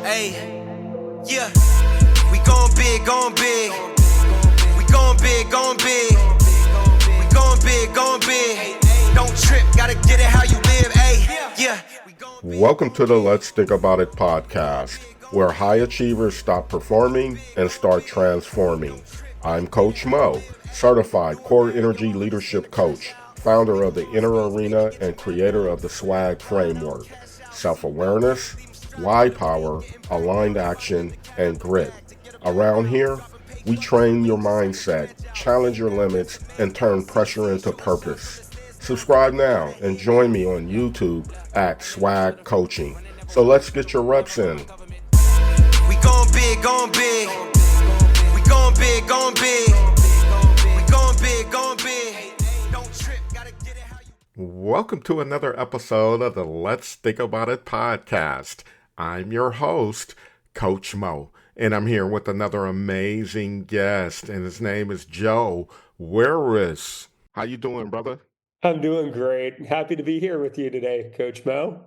Hey, yeah, we gon' big, gon' big. We gon' big, gon' big. We gon' big, gon' big. Don't trip, gotta get it how you live, hey, yeah. Welcome to the Let's Think About It podcast, where high achievers stop performing and start transforming. I'm Coach Mo, certified core energy leadership coach, founder of the Inner Arena and creator of the S.W.A.G framework. Self-awareness, why power, aligned action, and grit. Around here, we train your mindset, challenge your limits, and turn pressure into purpose. Subscribe now and join me on YouTube at S.W.A.G Coaching. So let's get your reps in. We gon' big, gon' big. We gon' big, gon' big. We gon' big, gon' big. Don't trip, gotta get it how you. Welcome to another episode of the Let's Think About It podcast. I'm your host, Coach Mo, and I'm here with another amazing guest, and his name is Joe Wyrwus. How you doing, brother? I'm doing great. Happy to be here with you today, Coach Mo.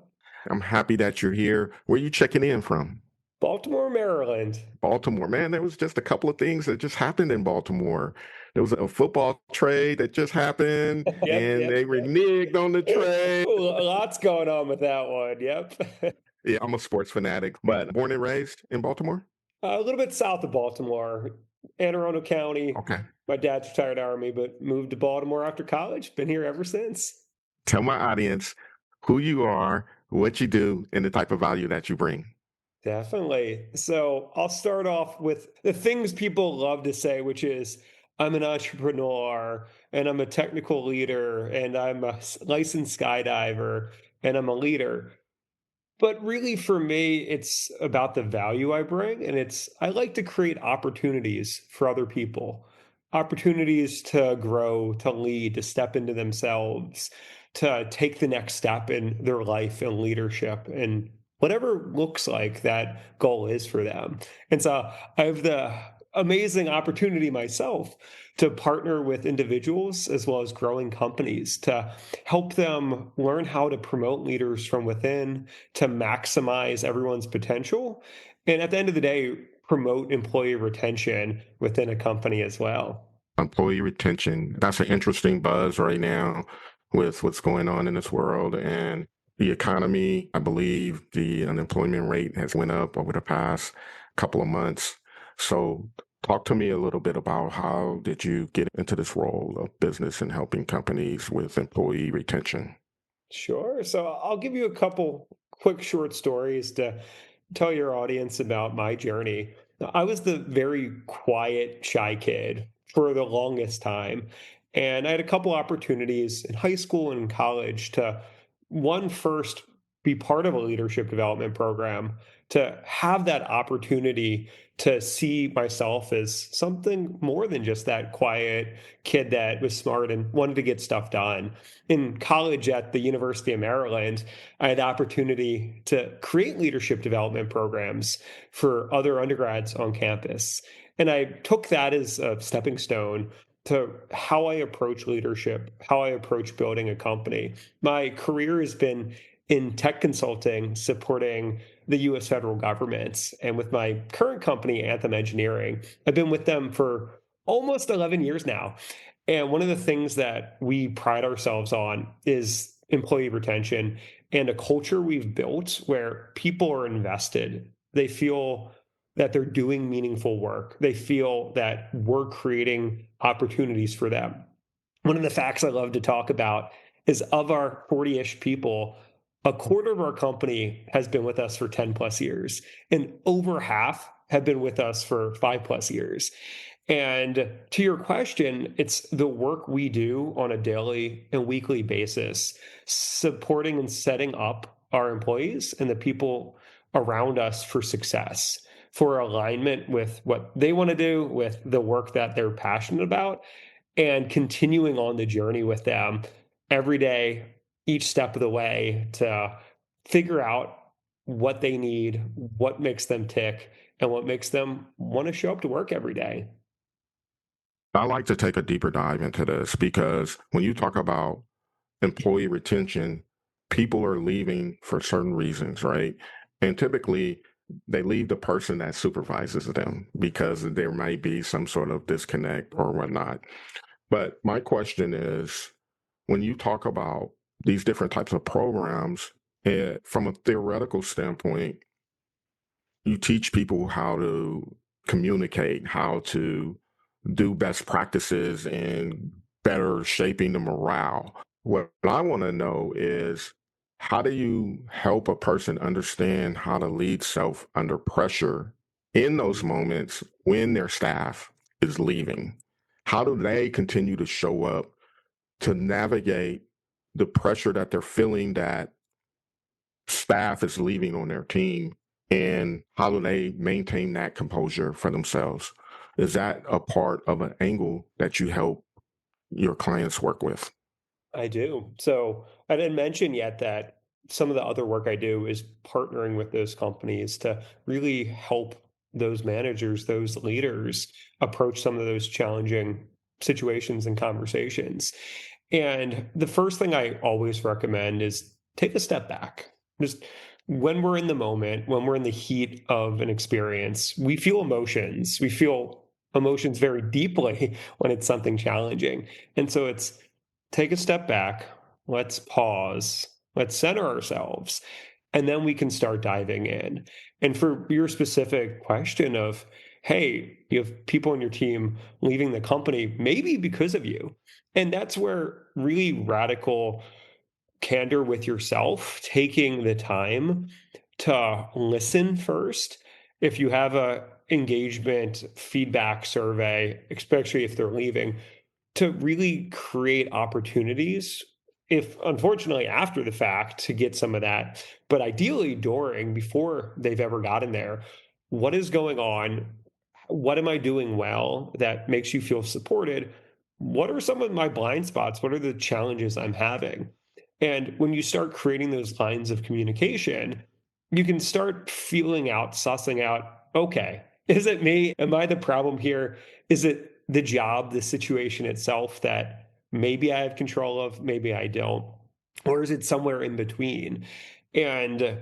I'm happy that you're here. Where are you checking in from? Baltimore, Maryland. Baltimore, man, there was just a couple of things that just happened in Baltimore. There was a football trade that just happened, and they reneged on the trade. Lots going on with that one. Yep. Yeah, I'm a sports fanatic, but born and raised in Baltimore? A little bit south of Baltimore, Anne Arundel County. Okay. My dad's retired Army, but moved to Baltimore after college. Been here ever since. Tell my audience who you are, what you do, and the type of value that you bring. Definitely. So I'll start off with the things people love to say, which is I'm an entrepreneur and I'm a technical leader and I'm a licensed skydiver and I'm a leader. But really, for me, it's about the value I bring. And I like to create opportunities for other people, opportunities to grow, to lead, to step into themselves, to take the next step in their life and leadership and whatever looks like that goal is for them. And so I have the amazing opportunity myself to partner with individuals as well as growing companies to help them learn how to promote leaders from within, to maximize everyone's potential, and at the end of the day, promote employee retention within a company as well. Employee retention, that's an interesting buzz right now with what's going on in this world. And the economy, I believe the unemployment rate has went up over the past couple of months. So talk to me a little bit about how did you get into this role of business and helping companies with employee retention? Sure. So I'll give you a couple quick short stories to tell your audience about my journey. I was the very quiet, shy kid for the longest time. And I had a couple opportunities in high school and in college to, one, first be part of a leadership development program, to have that opportunity to see myself as something more than just that quiet kid that was smart and wanted to get stuff done. In college at the University of Maryland, I had the opportunity to create leadership development programs for other undergrads on campus. And I took that as a stepping stone to how I approach leadership, how I approach building a company. My career has been in tech consulting, supporting the US federal government. And with my current company, Anthem Engineering, I've been with them for almost 11 years now. And one of the things that we pride ourselves on is employee retention and a culture we've built where people are invested. They feel that they're doing meaningful work. They feel that we're creating opportunities for them. One of the facts I love to talk about is of our 40-ish people, a quarter of our company has been with us for 10 plus years, and over half have been with us for 5 plus years. And to your question, it's the work we do on a daily and weekly basis, supporting and setting up our employees and the people around us for success, for alignment with what they want to do, with the work that they're passionate about, and continuing on the journey with them every day, each step of the way, to figure out what they need, what makes them tick, and what makes them want to show up to work every day. I like to take a deeper dive into this because when you talk about employee retention, people are leaving for certain reasons, right? And typically they leave the person that supervises them because there might be some sort of disconnect or whatnot. But my question is, when you talk about these different types of programs, from a theoretical standpoint, you teach people how to communicate, how to do best practices and better shaping the morale. What I want to know is, how do you help a person understand how to lead self under pressure in those moments when their staff is leaving? How do they continue to show up to navigate the pressure that they're feeling that staff is leaving on their team, and how do they maintain that composure for themselves? Is that a part of an angle that you help your clients work with? I do. So I didn't mention yet that some of the other work I do is partnering with those companies to really help those managers, those leaders approach some of those challenging situations and conversations. And the first thing I always recommend is take a step back. Just when we're in the moment, when we're in the heat of an experience, we feel emotions. We feel emotions very deeply when it's something challenging. And so it's take a step back, let's pause, let's center ourselves, and then we can start diving in. And for your specific question of, hey, you have people on your team leaving the company, maybe because of you. And that's where really radical candor with yourself, taking the time to listen first. If you have a engagement feedback survey, especially if they're leaving, to really create opportunities, if unfortunately after the fact, to get some of that, but ideally during, before they've ever gotten there. What is going on? What am I doing well that makes you feel supported? What are some of my blind spots? What are the challenges I'm having? And when you start creating those lines of communication, you can start feeling out, sussing out, okay, is it me? Am I the problem here? Is it the job, the situation itself that maybe I have control of, maybe I don't? Or is it somewhere in between? And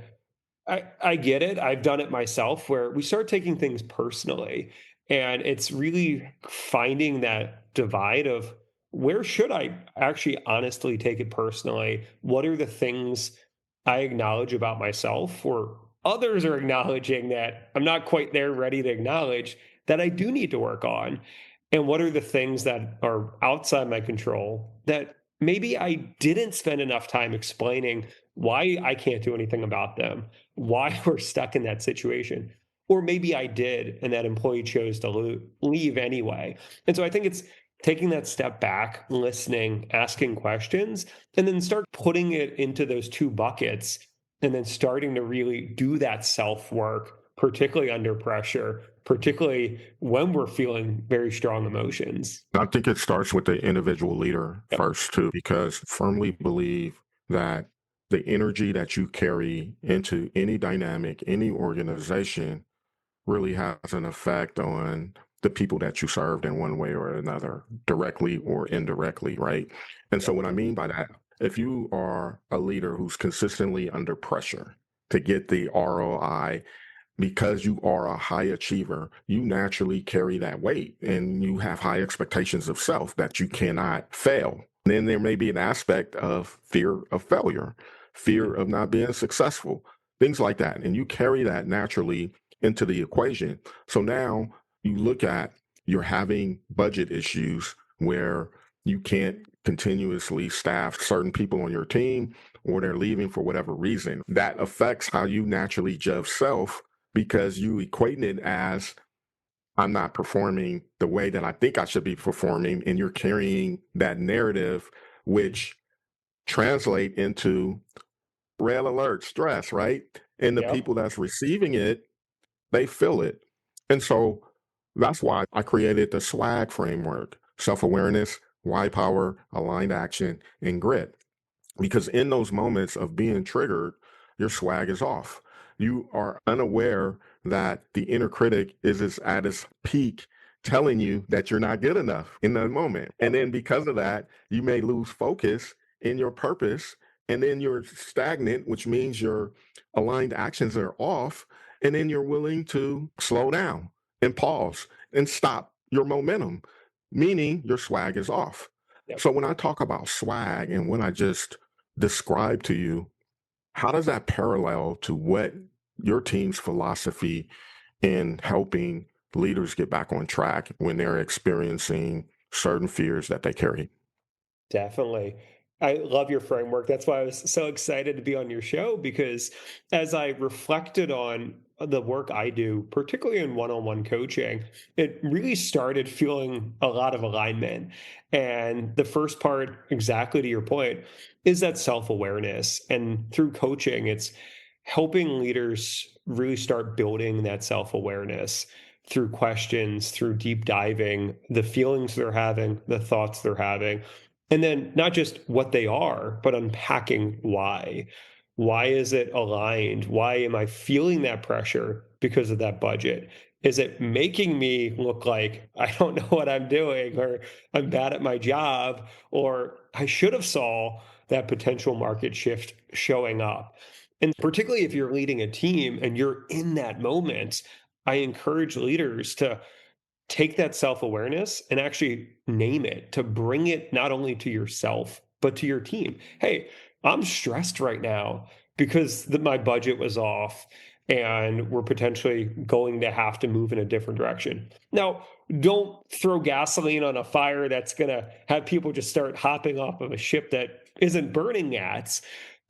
I get it. I've done it myself where we start taking things personally. And it's really finding that divide of where should I actually honestly take it personally? What are the things I acknowledge about myself, or others are acknowledging that I'm not quite there ready to acknowledge that I do need to work on? And what are the things that are outside my control that maybe I didn't spend enough time explaining why I can't do anything about them, why we're stuck in that situation? Or maybe I did, and that employee chose to leave anyway. And so I think it's taking that step back, listening, asking questions, and then start putting it into those two buckets, and then starting to really do that self work, particularly under pressure, particularly when we're feeling very strong emotions. I think it starts with the individual leader Yep. first, too, because I firmly believe that the energy that you carry into any dynamic, any organization, really has an effect on the people that you served in one way or another, directly or indirectly, right? And so, Yep. what I mean by that, if you are a leader who's consistently under pressure to get the ROI, because you are a high achiever, you naturally carry that weight and you have high expectations of self that you cannot fail. Then there may be an aspect of fear of failure, fear of not being successful, things like that. And you carry that naturally into the equation. So now you look at, you're having budget issues where you can't continuously staff certain people on your team, or they're leaving for whatever reason. That affects how you naturally judge self, because you equate it as, I'm not performing the way that I think I should be performing. And you're carrying that narrative, which translate into red alert stress, right? And the Yep. people that's receiving it, they feel it. And so that's why I created the SWAG framework: self-awareness, why power, aligned action, and grit. Because in those moments of being triggered, your swag is off. You are unaware that the inner critic is at its peak, telling you that you're not good enough in that moment. And then because of that, you may lose focus in your purpose. And then you're stagnant, which means your aligned actions are off. And then you're willing to slow down and pause and stop your momentum, meaning your swag is off. Yep. So when I talk about swag and what I just described to you, how does that parallel to what your team's philosophy in helping leaders get back on track when they're experiencing certain fears that they carry? Definitely. I love your framework. That's why I was so excited to be on your show, because as I reflected on the work I do, particularly in one on one coaching, it really started feeling a lot of alignment. And the first part, exactly to your point, is that self awareness. And through coaching, it's helping leaders really start building that self awareness through questions, through deep diving, the feelings they're having, the thoughts they're having, and then not just what they are, but unpacking why. Why is it aligned? Why am I feeling that pressure because of that budget? Is it making me look like I don't know what I'm doing, or I'm bad at my job, or I should have saw that potential market shift showing up? And particularly if you're leading a team and you're in that moment, I encourage leaders to take that self-awareness and actually name it, to bring it not only to yourself but to your team. Hey, I'm stressed right now because my budget was off and we're potentially going to have to move in a different direction. Now, don't throw gasoline on a fire that's going to have people just start hopping off of a ship that isn't burning yet,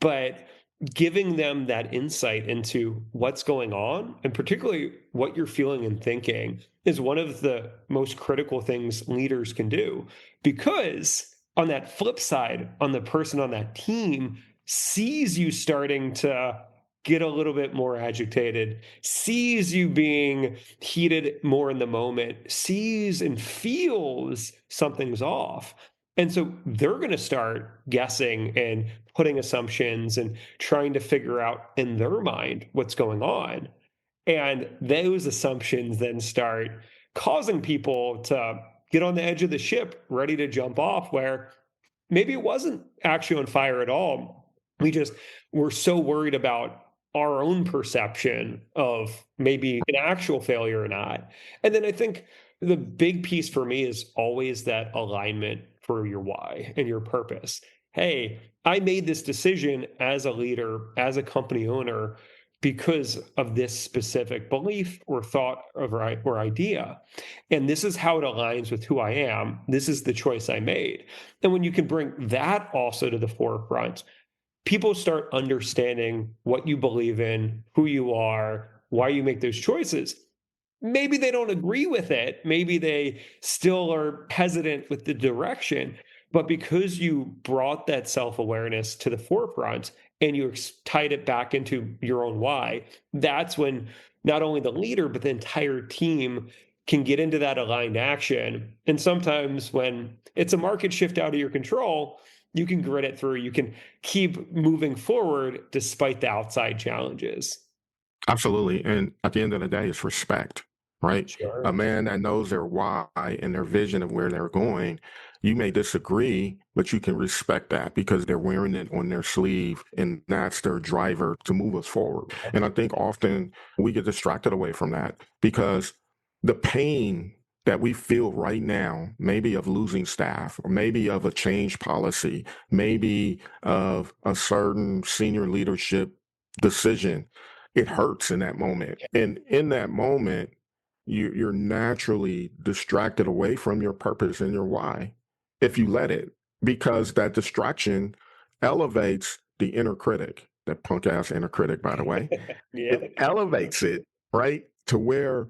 but giving them that insight into what's going on, and particularly what you're feeling and thinking, is one of the most critical things leaders can do. Because on that flip side, on the person on that team sees you starting to get a little bit more agitated, sees you being heated more in the moment, sees and feels something's off. And so they're going to start guessing and putting assumptions and trying to figure out in their mind what's going on. And those assumptions then start causing people to get on the edge of the ship, ready to jump off, where maybe it wasn't actually on fire at all. We just were so worried about our own perception of maybe an actual failure or not. And then I think the big piece for me is always that alignment for your why and your purpose. Hey, I made this decision as a leader, as a company owner, because of this specific belief or thought or idea. And this is how it aligns with who I am. This is the choice I made. And when you can bring that also to the forefront, people start understanding what you believe in, who you are, why you make those choices. Maybe they don't agree with it. Maybe they still are hesitant with the direction. But because you brought that self awareness to the forefront and you tied it back into your own why, that's when not only the leader, but the entire team can get into that aligned action. And sometimes when it's a market shift out of your control, you can grit it through. You can keep moving forward despite the outside challenges. Absolutely. And at the end of the day, it's respect, right? Sure. A man that knows their why and their vision of where they're going, you may disagree, but you can respect that because they're wearing it on their sleeve and that's their driver to move us forward. And I think often we get distracted away from that because the pain that we feel right now, maybe of losing staff, or maybe of a change policy, maybe of a certain senior leadership decision, it hurts in that moment. And in that moment, you're naturally distracted away from your purpose and your why if you let it, because that distraction elevates the inner critic, that punk ass inner critic, by the way. Yeah. It elevates it, right? To where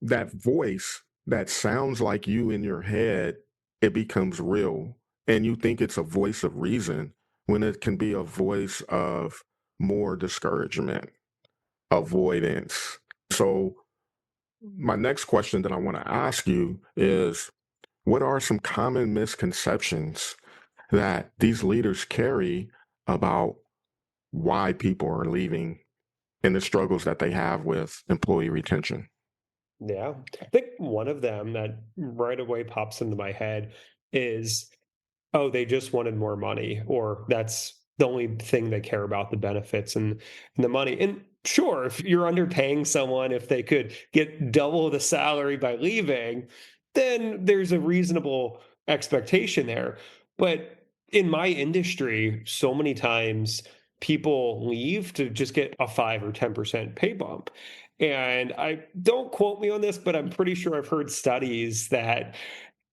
that voice that sounds like you in your head, it becomes real. And you think it's a voice of reason when it can be a voice of more discouragement, avoidance. So, my next question that I want to ask you is what are some common misconceptions that these leaders carry about why people are leaving and the struggles that they have with employee retention? Yeah. I think one of them that right away pops into my head is, oh, they just wanted more money, or that's the only thing they care about, the benefits and the money. And sure, if you're underpaying someone, if they could get double the salary by leaving, then there's a reasonable expectation there. But in my industry, so many times people leave to just get a 5 or 10% pay bump. And I don't quote me on this, but I'm pretty sure I've heard studies that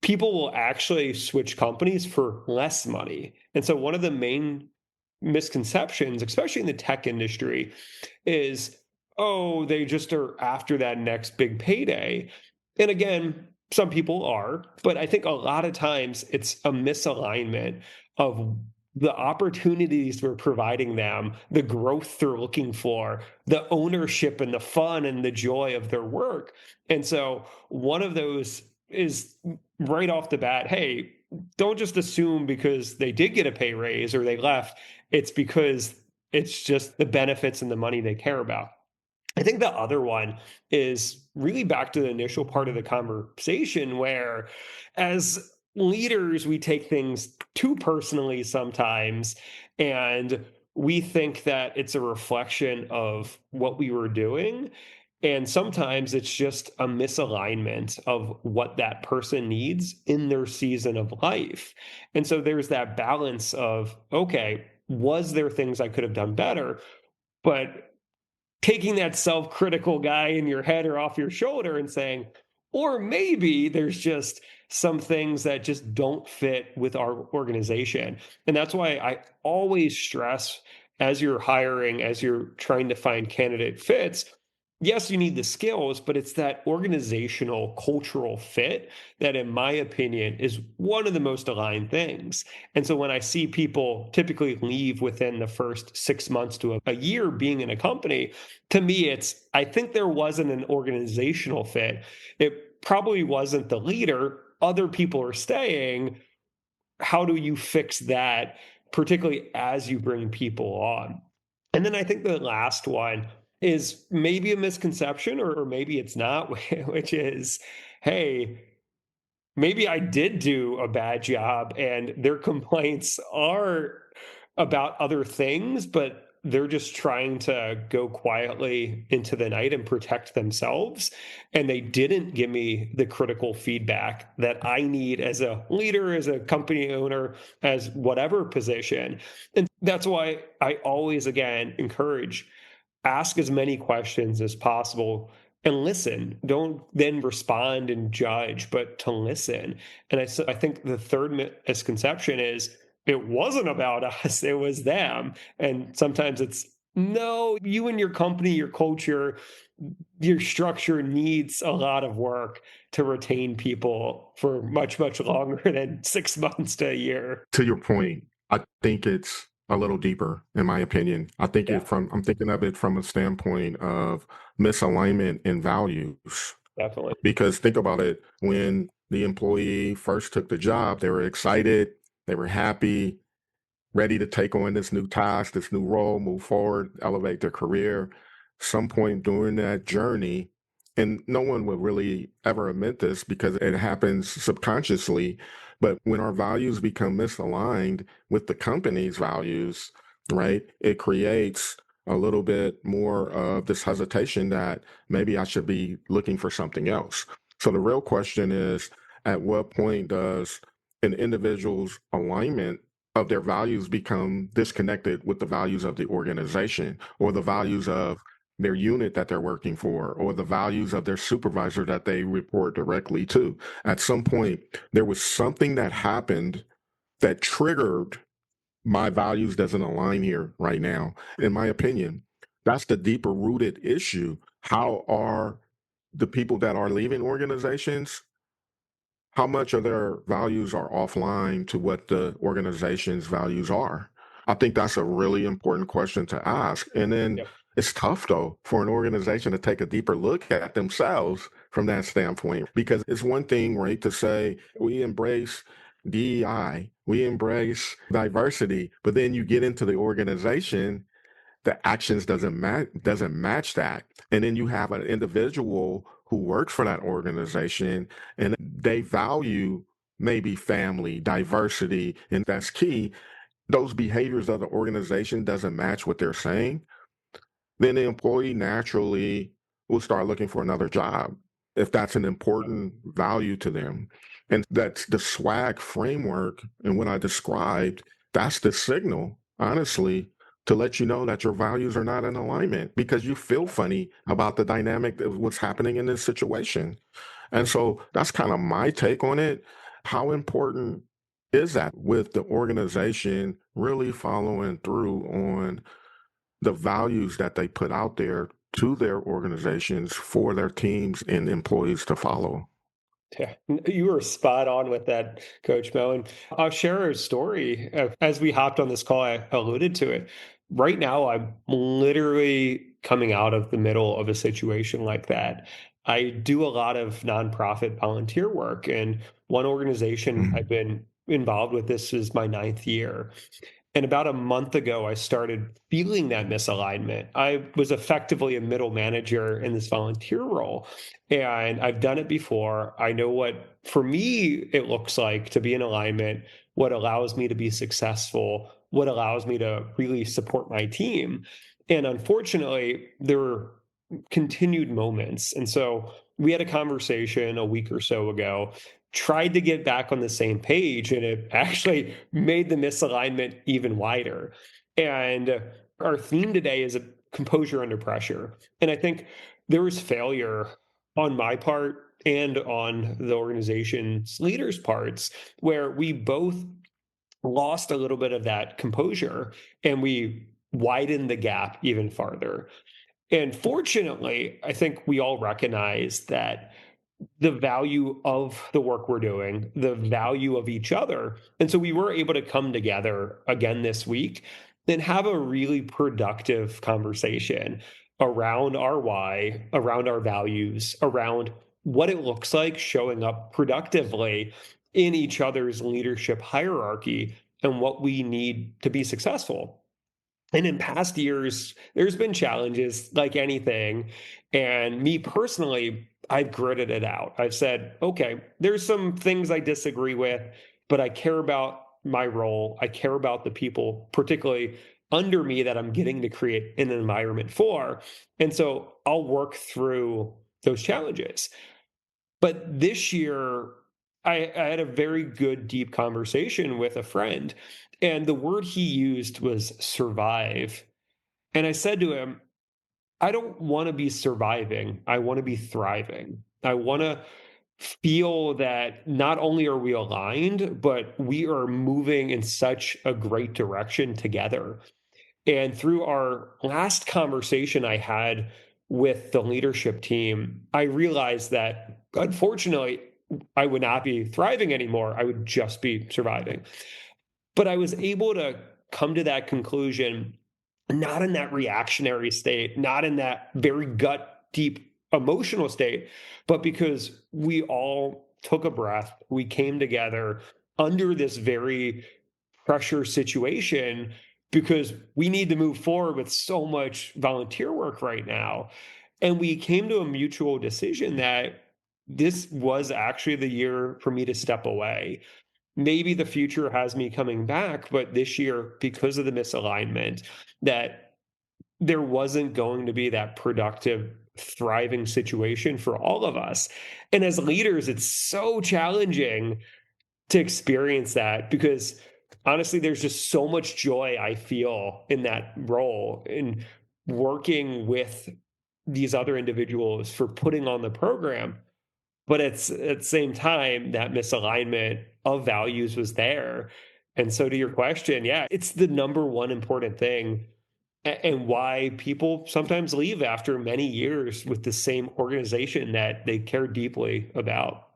people will actually switch companies for less money. And so one of the main misconceptions, especially in the tech industry, is, oh, they just are after that next big payday. And again, some people are, but I think a lot of times it's a misalignment of the opportunities we're providing them, the growth they're looking for, the ownership and the fun and the joy of their work. And so one of those is right off the bat, hey, don't just assume because they did get a pay raise or they left, it's because it's just the benefits and the money they care about. I think the other one is really back to the initial part of the conversation where, as leaders, we take things too personally sometimes, and we think that it's a reflection of what we were doing. And sometimes it's just a misalignment of what that person needs in their season of life. And so there's that balance of, okay, was there things I could have done better? But taking that self-critical guy in your head or off your shoulder and saying, or maybe there's just some things that just don't fit with our organization. And that's why I always stress, as you're hiring, as you're trying to find candidate fits, yes, you need the skills, but it's that organizational cultural fit that, in my opinion, is one of the most aligned things. And so when I see people typically leave within the first 6 months to a year being in a company, to me, I think there wasn't an organizational fit. It probably wasn't the leader. Other people are staying. How do you fix that, particularly as you bring people on? And then I think the last one is maybe a misconception, or maybe it's not, which is, hey, maybe I did do a bad job and their complaints are about other things, but they're just trying to go quietly into the night and protect themselves. And they didn't give me the critical feedback that I need as a leader, as a company owner, as whatever position. And that's why I always, again, encourage, ask as many questions as possible and listen. Don't then respond and judge, but to listen. And I think the third misconception is it wasn't about us, it was them. And sometimes it's, no, you and your company, your culture, your structure needs a lot of work to retain people for much, much longer than 6 months to a year. To your point, I think it's a little deeper, in my opinion. Yeah, I'm thinking of it from a standpoint of misalignment in values. definitely. Because think about it, when the employee first took the job, they were excited, they were happy, ready to take on this new task, this new role, move forward, elevate their career. Some point during that journey, and no one will really ever admit this because it happens subconsciously, but when our values become misaligned with the company's values, right, it creates a little bit more of this hesitation that maybe I should be looking for something else. So the real question is, at what point does an individual's alignment of their values become disconnected with the values of the organization or the values of their unit that they're working for or the values of their supervisor that they report directly to? At some point, there was something that happened that triggered my values doesn't align here right now. In my opinion, that's the deeper rooted issue. How are the people that are leaving organizations, how much of their values are offline to what the organization's values are? I think that's a really important question to ask. And then Yep. it's tough, though, for an organization to take a deeper look at themselves from that standpoint, because it's one thing, right, to say we embrace DEI, we embrace diversity, but then you get into the organization, the actions doesn't match that. And then you have an individual who works for that organization and they value maybe family, diversity, and that's key. Those behaviors of the organization doesn't match what they're saying. then the employee naturally will start looking for another job if that's an important value to them. And that's the SWAG framework. And what I described, that's the signal, honestly, to let you know that your values are not in alignment because you feel funny about the dynamic of what's happening in this situation. And so that's kind of my take on it. How important is that with the organization really following through on the values that they put out there to their organizations for their teams and employees to follow? Yeah, you were spot on with that, Coach Mo. And I'll share a story. As we hopped on this call, I alluded to it. Right now, I'm literally coming out of the middle of a situation like that. I do a lot of nonprofit volunteer work, and one organization I've Mhm. been involved with, this is my ninth year. And about a month ago, I started feeling that misalignment. I was effectively a middle manager in this volunteer role, and I've done it before. I know what, for me, it looks like to be in alignment, what allows me to be successful, what allows me to really support my team. And unfortunately, there were continued moments. And so we had a conversation a week or so ago, tried to get back on the same page, and it actually made the misalignment even wider. And our theme today is a composure under pressure. And I think there was failure on my part and on the organization's leaders' parts where we both lost a little bit of that composure and we widened the gap even farther. And fortunately, I think we all recognize that the value of the work we're doing, the value of each other. And so we were able to come together again this week and have a really productive conversation around our why, around our values, around what it looks like showing up productively in each other's leadership hierarchy and what we need to be successful. And in past years, there's been challenges like anything. And me personally, I've gritted it out. I've said, okay, there's some things I disagree with, but I care about my role. I care about the people, particularly under me, that I'm getting to create an environment for. And so I'll work through those challenges. But this year, I had a very good, deep conversation with a friend, and the word he used was survive. And I said to him, I don't want to be surviving. I want to be thriving. I want to feel that not only are we aligned, but we are moving in such a great direction together. And through our last conversation I had with the leadership team, I realized that unfortunately, I would not be thriving anymore. I would just be surviving. But I was able to come to that conclusion, not in that reactionary state, not in that very gut deep emotional state, but because we all took a breath, we came together under this very pressure situation because we need to move forward with so much volunteer work right now. And we came to a mutual decision that this was actually the year for me to step away. Maybe the future has me coming back, but this year, because of the misalignment, that there wasn't going to be that productive, thriving situation for all of us. And as leaders, it's so challenging to experience that because honestly, there's just so much joy I feel in that role in working with these other individuals for putting on the program. But it's at the same time, that misalignment of values was there. And so to your question, yeah, it's the number one important thing and why people sometimes leave after many years with the same organization that they care deeply about.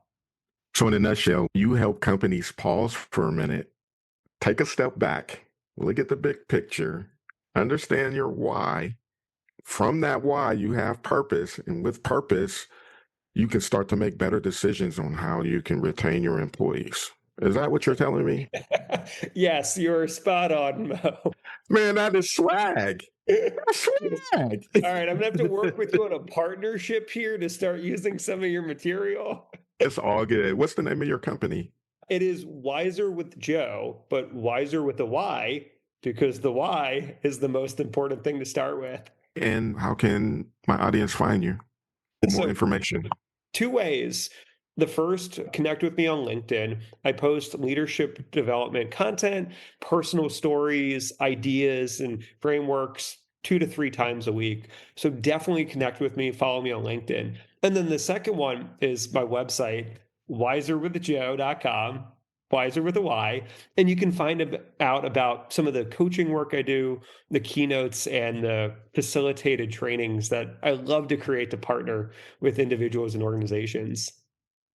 So, in a nutshell, you help companies pause for a minute, take a step back, look at the big picture, understand your why. From that why, you have purpose. And with purpose, you can start to make better decisions on how you can retain your employees. Is that what you're telling me? Yes, you're spot on, Mo. Man, that is swag. That's swag. All right, I'm gonna have to work with you on a partnership here to start using some of your material. It's all good. What's the name of your company? It is Wiser with Joe, but wiser with a Y, because the why is the most important thing to start with. And how can my audience find you? More So, information. two ways. The first, connect with me on LinkedIn. I post leadership development content, personal stories, ideas, and frameworks 2 to 3 times a week. So definitely connect with me, follow me on LinkedIn. And then the second one is my website, wiserwithjoe.com, wiser with a Y. And you can find out about some of the coaching work I do, the keynotes, and the facilitated trainings that I love to create to partner with individuals and organizations.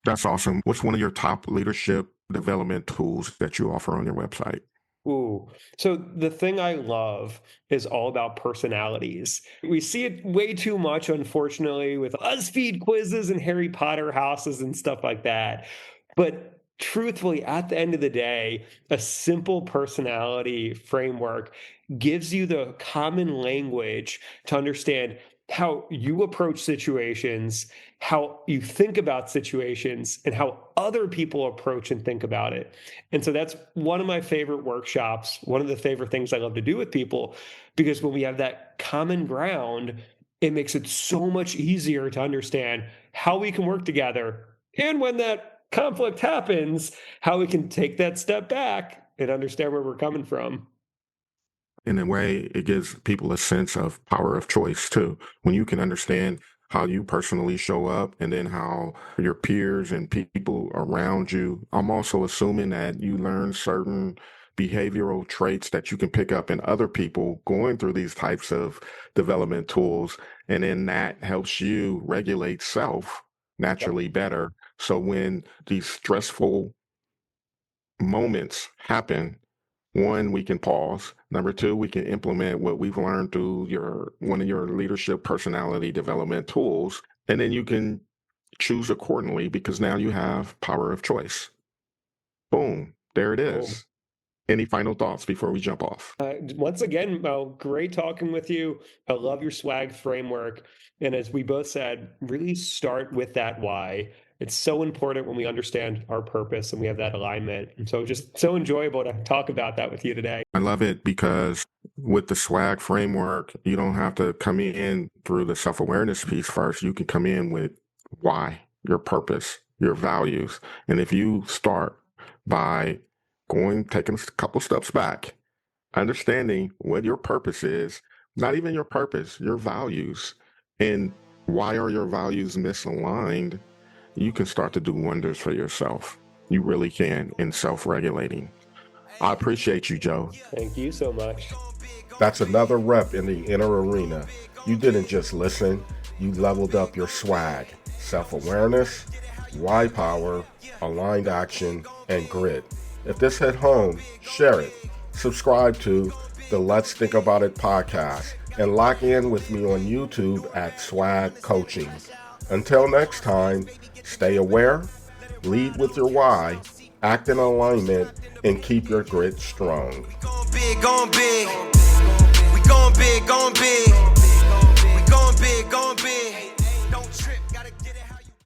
That's awesome. What's one of your top leadership development tools that you offer on your website? Ooh. So the thing I love is all about personalities. We see it way too much, unfortunately, with BuzzFeed quizzes and Harry Potter houses and stuff like that. But truthfully, at the end of the day, a simple personality framework gives you the common language to understand how you approach situations, how you think about situations, and how other people approach and think about it. And so that's one of my favorite workshops, one of the favorite things I love to do with people, because when we have that common ground, it makes it so much easier to understand how we can work together. And when that conflict happens, how we can take that step back and understand where we're coming from. In a way, it gives people a sense of power of choice too. When you can understand how you personally show up and then how your peers and people around you, I'm also assuming that you learn certain behavioral traits that you can pick up in other people going through these types of development tools. And then that helps you regulate self Yep. naturally better. So when these stressful moments happen, one, we can pause. Number two, we can implement what we've learned through one of your leadership personality development tools. And then you can choose accordingly because now you have power of choice. Boom. There it Boom. is. Any final thoughts before we jump off? Once again, Mo, great talking with you. I love your SWAG framework. And as we both said, really start with that why. It's so important when we understand our purpose and we have that alignment. And so just so enjoyable to talk about that with you today. I love it because with the SWAG framework, you don't have to come in through the self-awareness piece first. You can come in with why, your purpose, your values. And if you start by taking a couple steps back, understanding what your purpose is, not even your purpose, your values, and why are your values misaligned, you can start to do wonders for yourself. You really can in self-regulating. I appreciate you, Joe. Thank you so much. That's another rep in the inner arena. You didn't just listen, you leveled up your swag, self-awareness, why power, aligned action, and grit. If this hit home, share it. Subscribe to the Let's Think About It podcast and lock in with me on YouTube at S.W.A.G Coaching. Until next time, stay aware, lead with your why, act in alignment, and keep your grit strong. Going big, going big. We going big, going big.